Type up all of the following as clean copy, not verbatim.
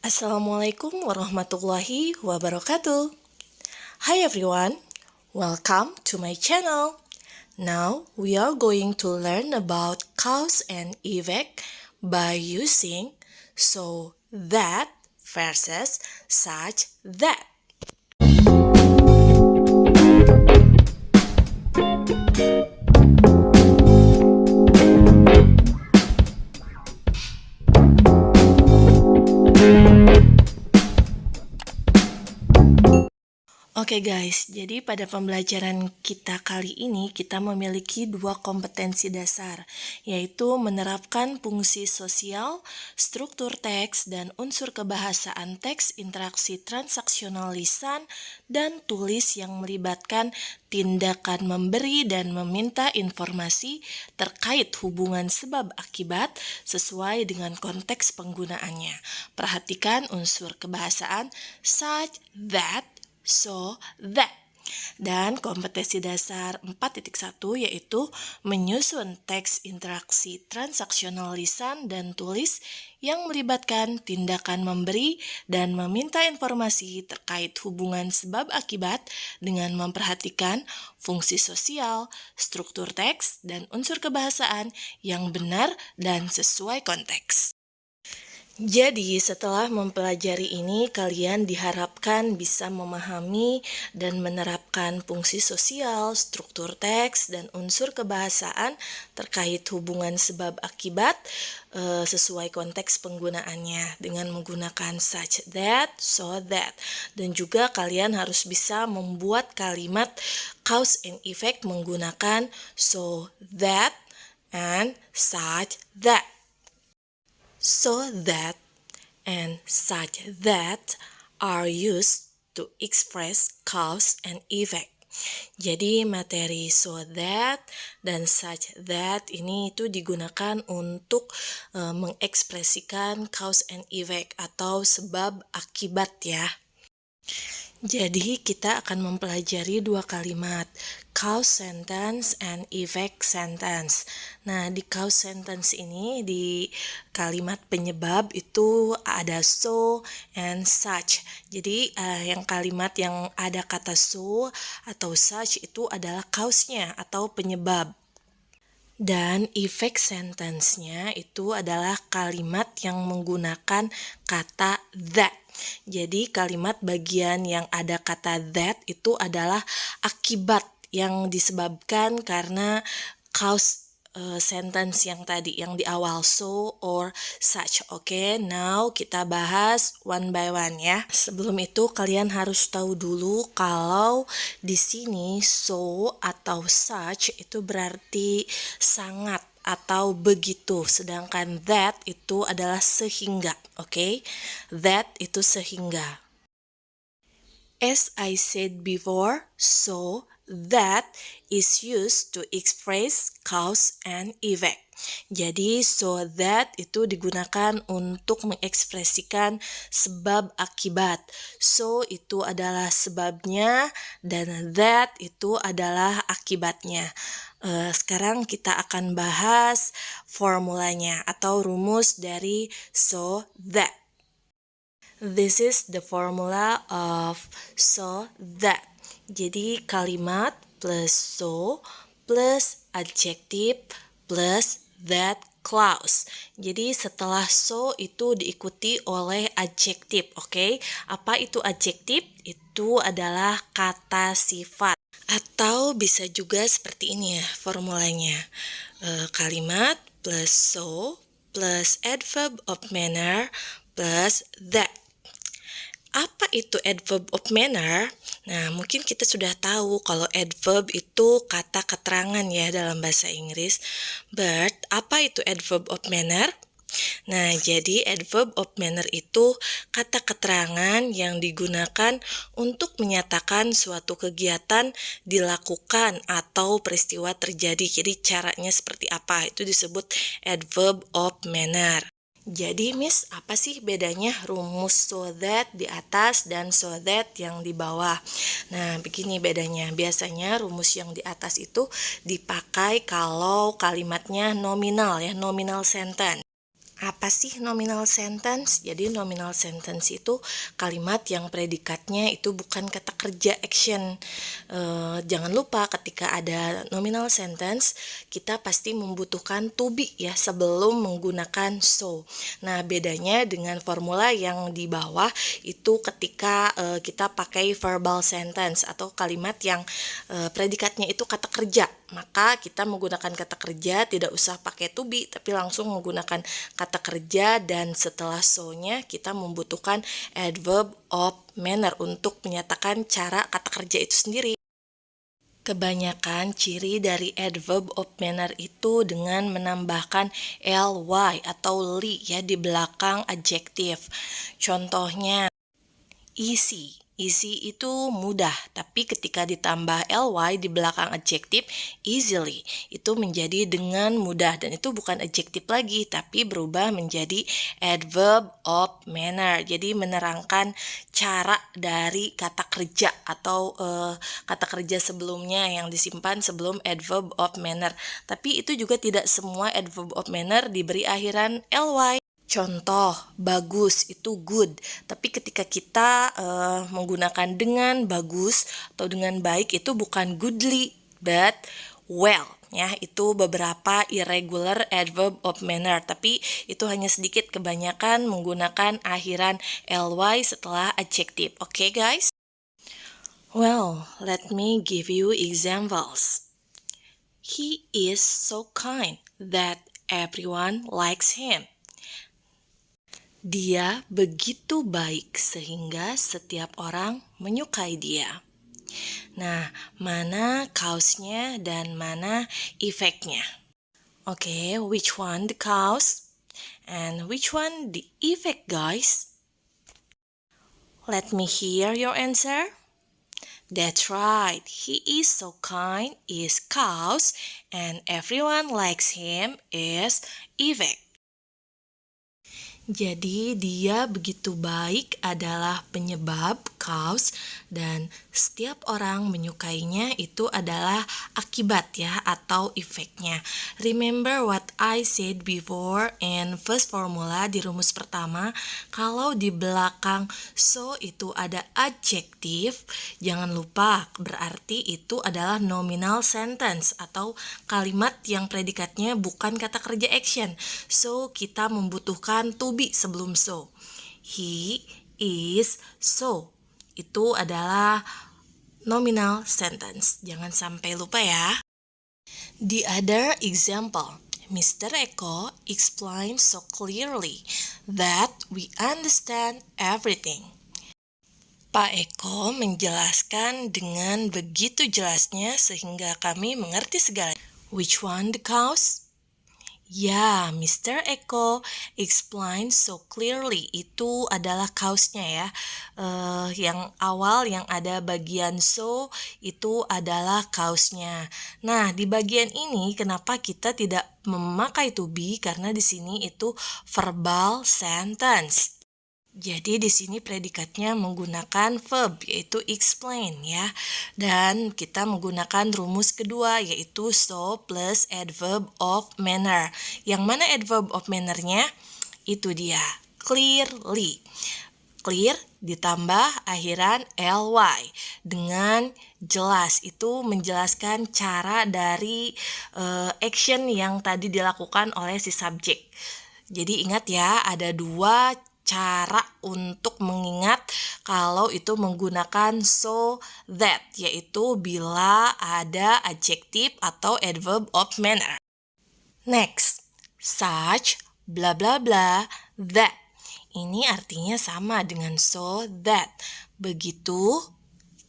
Assalamualaikum warahmatullahi wabarakatuh. Hi everyone, welcome to my channel. Now we are going to learn about cause and effect by using so that versus such that. Oke guys, jadi pada pembelajaran kita kali ini kita memiliki dua kompetensi dasar, yaitu menerapkan fungsi sosial, struktur teks, dan unsur kebahasaan teks, interaksi transaksional lisan, dan tulis yang melibatkan tindakan memberi dan meminta informasi terkait hubungan sebab akibat sesuai dengan konteks penggunaannya. Perhatikan unsur kebahasaan such that, so that. Dan kompetensi dasar 4.1 yaitu menyusun teks interaksi transaksional lisan dan tulis yang melibatkan tindakan memberi dan meminta informasi terkait hubungan sebab akibat dengan memperhatikan fungsi sosial, struktur teks, dan unsur kebahasaan yang benar dan sesuai konteks. Jadi, setelah mempelajari ini, kalian diharapkan bisa memahami dan menerapkan fungsi sosial, struktur teks, dan unsur kebahasaan terkait hubungan sebab akibat sesuai konteks penggunaannya dengan menggunakan such that, so that. Dan juga kalian harus bisa membuat kalimat cause and effect menggunakan so that and such that. So that and such that are used to express cause and effect. Jadi materi so that dan such that ini itu digunakan untuk mengekspresikan cause and effect atau sebab akibat ya. Jadi kita akan mempelajari dua kalimat, cause sentence and effect sentence. Nah, di cause sentence ini, di kalimat penyebab itu ada so and such. Jadi yang kalimat yang ada kata so atau such itu adalah cause-nya atau penyebab. Dan effect sentence-nya itu adalah kalimat yang menggunakan kata that. Jadi kalimat bagian yang ada kata that itu adalah akibat yang disebabkan karena cause sentence yang tadi yang di awal so or such. Oke, now kita bahas one by one ya. Sebelum itu kalian harus tahu dulu kalau di sini so atau such itu berarti sangat atau begitu, sedangkan that itu adalah sehingga. Oke, that itu sehingga. As I said before, so that is used to express cause and effect. Jadi so that itu digunakan untuk mengekspresikan sebab akibat. So itu adalah sebabnya dan that itu adalah akibatnya. Sekarang kita akan bahas formulanya atau rumus dari so that. This is the formula of so that. Jadi kalimat plus so plus adjective plus that clause. Jadi setelah so itu diikuti oleh adjective, oke? Apa itu adjective? Itu adalah kata sifat. Atau bisa juga seperti ini ya formulanya. Kalimat plus so plus adverb of manner plus that. Apa itu adverb of manner? Nah, mungkin kita sudah tahu kalau adverb itu kata keterangan ya dalam bahasa Inggris. But, apa itu adverb of manner? Nah, jadi adverb of manner itu kata keterangan yang digunakan untuk menyatakan suatu kegiatan dilakukan atau peristiwa terjadi. Jadi caranya seperti apa? Itu disebut adverb of manner. Jadi Miss, apa sih bedanya rumus so that di atas dan so that yang di bawah? Nah, begini bedanya. Biasanya rumus yang di atas itu dipakai kalau kalimatnya nominal ya, nominal sentence. Apa sih nominal sentence? Jadi nominal sentence itu kalimat yang predikatnya itu bukan kata kerja action. Jangan lupa ketika ada nominal sentence, kita pasti membutuhkan to be ya sebelum menggunakan so. Nah, bedanya dengan formula yang di bawah itu ketika kita pakai verbal sentence atau kalimat yang predikatnya itu kata kerja, maka kita menggunakan kata kerja, tidak usah pakai to be tapi langsung menggunakan kata kerja, dan setelah so-nya kita membutuhkan adverb of manner untuk menyatakan cara kata kerja itu sendiri. Kebanyakan ciri dari adverb of manner itu dengan menambahkan ly atau li ya di belakang adjektif. Contohnya easy. Easy itu mudah, tapi ketika ditambah ly di belakang adjektif easily, itu menjadi dengan mudah, dan itu bukan adjektif lagi, tapi berubah menjadi adverb of manner. Jadi menerangkan cara dari kata kerja atau kata kerja sebelumnya yang disimpan sebelum adverb of manner. Tapi itu juga tidak semua adverb of manner diberi akhiran ly. Contoh, bagus itu good, tapi ketika kita menggunakan dengan bagus atau dengan baik itu bukan goodly, but well. Ya, itu beberapa irregular adverb of manner, tapi itu hanya sedikit, kebanyakan menggunakan akhiran ly setelah adjektif. Oke, guys? Well, let me give you examples. He is so kind that everyone likes him. Dia begitu baik sehingga setiap orang menyukai dia. Nah, mana cause-nya dan mana efeknya? Oke, which one the cause and which one the effect, guys? Let me hear your answer. That's right, he is so kind is cause and everyone likes him is effect. Jadi dia begitu baik adalah penyebab, cause, dan setiap orang menyukainya itu adalah akibat ya atau efeknya. Remember what I said before in first formula di rumus pertama, kalau di belakang so itu ada adjektif, jangan lupa berarti itu adalah nominal sentence atau kalimat yang predikatnya bukan kata kerja action. So kita membutuhkan to be sebelum so. He is so. Itu adalah nominal sentence. Jangan sampai lupa ya. The other example. Mr. Eko explained so clearly that we understand everything. Pak Eko menjelaskan dengan begitu jelasnya sehingga kami mengerti segalanya. Which one the cause? Ya, Mr. Eko explain so clearly, itu adalah cause-nya ya. Yang awal yang ada bagian so itu adalah cause-nya. Nah, di bagian ini kenapa kita tidak memakai to be? Karena di sini itu verbal sentence. Jadi di sini predikatnya menggunakan verb yaitu explain ya. Dan kita menggunakan rumus kedua yaitu so plus adverb of manner. Yang mana adverb of manner-nya? Itu dia, clearly. Clear ditambah akhiran ly dengan jelas, itu menjelaskan cara dari action yang tadi dilakukan oleh si subjek. Jadi ingat ya, ada dua cara untuk mengingat kalau itu menggunakan so that, yaitu bila ada adjektif atau adverb of manner. Next, such, bla bla bla, that. Ini artinya sama dengan so that. Begitu,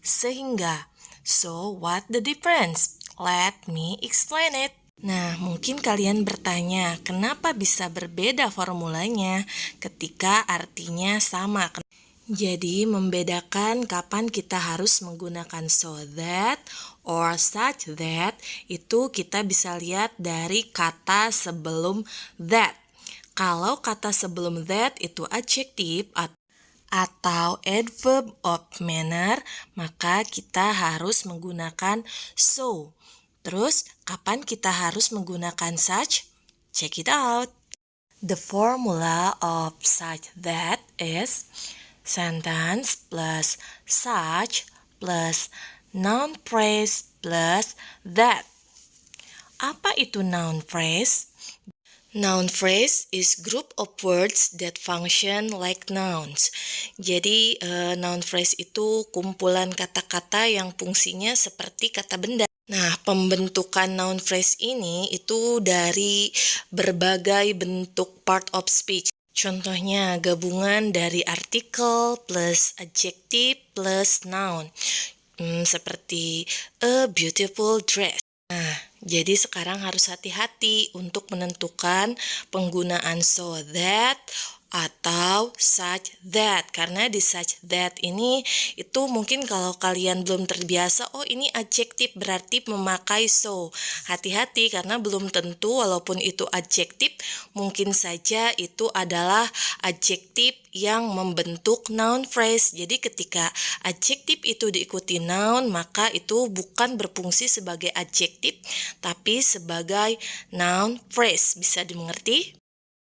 sehingga. So, what the difference? Let me explain it. Nah, mungkin kalian bertanya, kenapa bisa berbeda formulanya ketika artinya sama? Jadi, membedakan kapan kita harus menggunakan so that or such that, itu kita bisa lihat dari kata sebelum that. Kalau kata sebelum that itu adjektif atau adverb of manner, maka kita harus menggunakan so. Terus, kapan kita harus menggunakan such? Check it out. The formula of such that is sentence plus such plus noun phrase plus that. Apa itu noun phrase? Noun phrase is group of words that function like nouns. Jadi noun phrase itu kumpulan kata-kata yang fungsinya seperti kata benda. Nah, pembentukan noun phrase ini itu dari berbagai bentuk part of speech. Contohnya gabungan dari artikel plus adjective plus noun. Seperti a beautiful dress. Nah, jadi sekarang harus hati-hati untuk menentukan penggunaan so that atau such that, karena di such that ini itu mungkin kalau kalian belum terbiasa, oh ini adjektif berarti memakai so. Hati-hati karena belum tentu walaupun itu adjektif, mungkin saja itu adalah adjektif yang membentuk noun phrase. Jadi ketika adjektif itu diikuti noun, maka itu bukan berfungsi sebagai adjektif tapi sebagai noun phrase. Bisa dimengerti?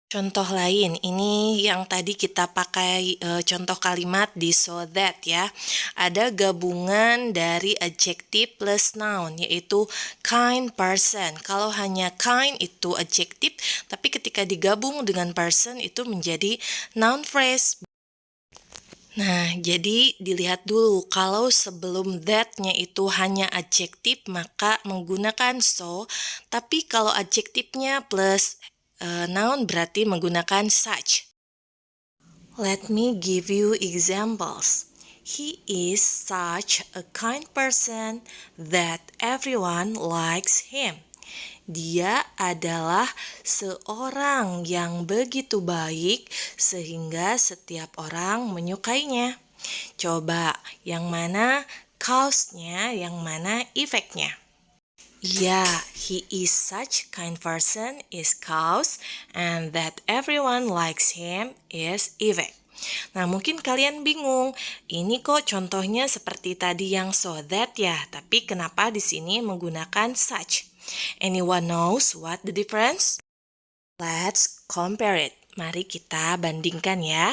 Contoh lain, ini yang tadi kita pakai contoh kalimat di so that ya. Ada gabungan dari adjective plus noun, yaitu kind person. Kalau hanya kind itu adjective, tapi ketika digabung dengan person itu menjadi noun phrase. Nah, jadi dilihat dulu, kalau sebelum that-nya itu hanya adjektif, maka menggunakan so, tapi kalau adjektifnya plus noun berarti menggunakan such. Let me give you examples. He is such a kind person that everyone likes him. Dia adalah seorang yang begitu baik sehingga setiap orang menyukainya. Coba, yang mana cause-nya, yang mana efeknya? Yeah, he is such kind person is cause, and that everyone likes him is effect. Nah, mungkin kalian bingung, ini kok contohnya seperti tadi yang so that ya, tapi kenapa di sini menggunakan such? Anyone knows what the difference? Let's compare it. Mari kita bandingkan ya.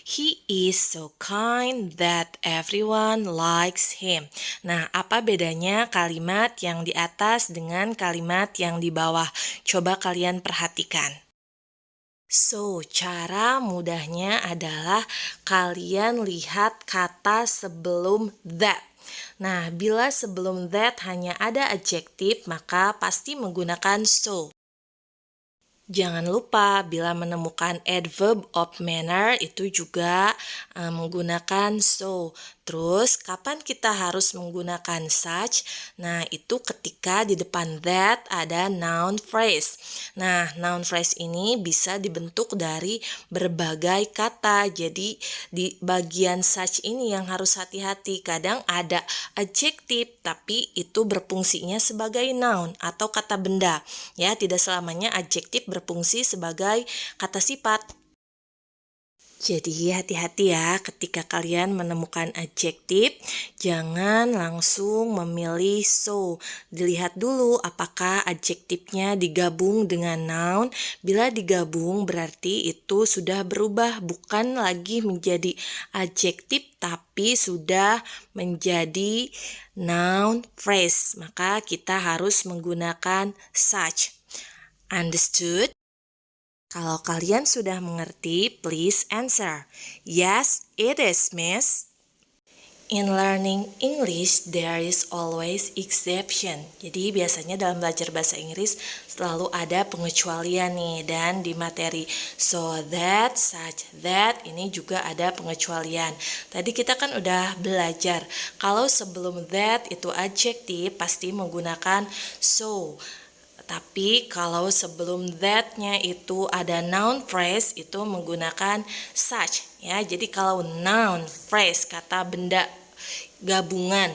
He is so kind that everyone likes him. Nah, apa bedanya kalimat yang di atas dengan kalimat yang di bawah? Coba kalian perhatikan. So, cara mudahnya adalah kalian lihat kata sebelum that. Nah, bila sebelum that hanya ada adjektif, maka pasti menggunakan so. Jangan lupa bila menemukan adverb of manner itu juga menggunakan so. Terus kapan kita harus menggunakan such? Nah, itu ketika di depan that ada noun phrase. Nah, noun phrase ini bisa dibentuk dari berbagai kata. Jadi di bagian such ini yang harus hati-hati. Kadang ada adjektif tapi itu berfungsinya sebagai noun atau kata benda. Ya, tidak selamanya adjektif berfungsi sebagai kata sifat. Jadi hati-hati ya ketika kalian menemukan adjektif, jangan langsung memilih so. Dilihat dulu apakah adjektifnya digabung dengan noun. Bila digabung berarti itu sudah berubah, bukan lagi menjadi adjektif tapi sudah menjadi noun phrase. Maka kita harus menggunakan such. Understood? Kalau kalian sudah mengerti, please answer. Yes, it is, miss. In learning English, there is always exception. Jadi biasanya dalam belajar bahasa Inggris selalu ada pengecualian nih. Dan di materi so that, such that, ini juga ada pengecualian. Tadi kita kan udah belajar. Kalau sebelum that itu adjektif, pasti menggunakan so. Tapi kalau sebelum that-nya itu ada noun phrase itu menggunakan such ya. Jadi kalau noun phrase kata benda gabungan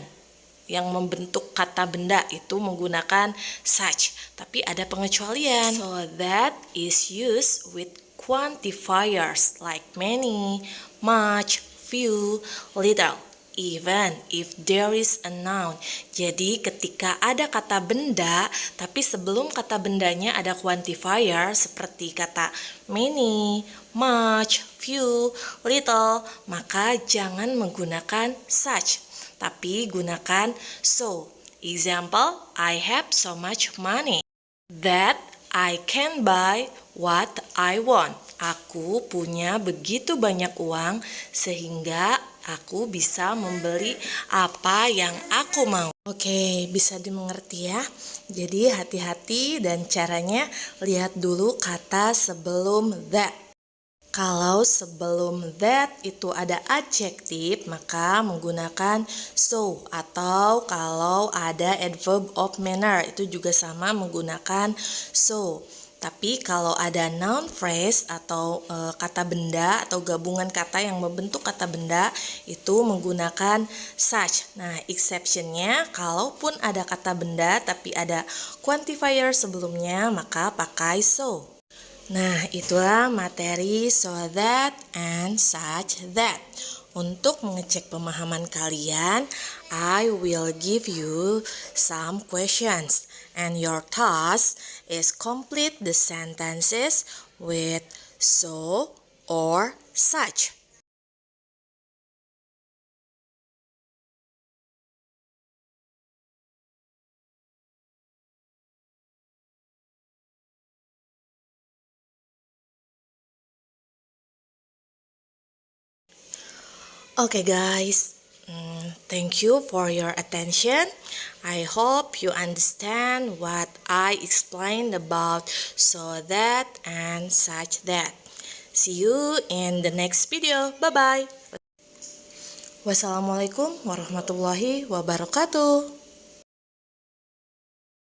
yang membentuk kata benda itu menggunakan such. Tapi ada pengecualian. So that is used with quantifiers like many, much, few, little. even if there is a noun. Jadi ketika ada kata benda, tapi sebelum kata bendanya ada quantifier seperti kata many, much, few, little, maka jangan menggunakan such, tapi gunakan so. Example, I have so much money that I can buy what I want. Aku punya begitu banyak uang sehingga aku bisa membeli apa yang aku mau. Oke, bisa dimengerti ya. Jadi hati-hati dan caranya lihat dulu kata sebelum that. Kalau sebelum that itu ada adjektif, maka menggunakan so. Atau kalau ada adverb of manner, itu juga sama menggunakan so. Tapi kalau ada noun phrase atau kata benda atau gabungan kata yang membentuk kata benda, itu menggunakan such. Nah, exceptionnya kalaupun ada kata benda tapi ada quantifier sebelumnya, maka pakai so. Nah, itulah materi so that and such that. Untuk mengecek pemahaman kalian, I will give you some questions. And your task is complete the sentences with so or such. Okay guys, thank you for your attention. I hope you understand what I explained about so that and such that. See you in the next video. Bye-bye. Wassalamualaikum warahmatullahi wabarakatuh.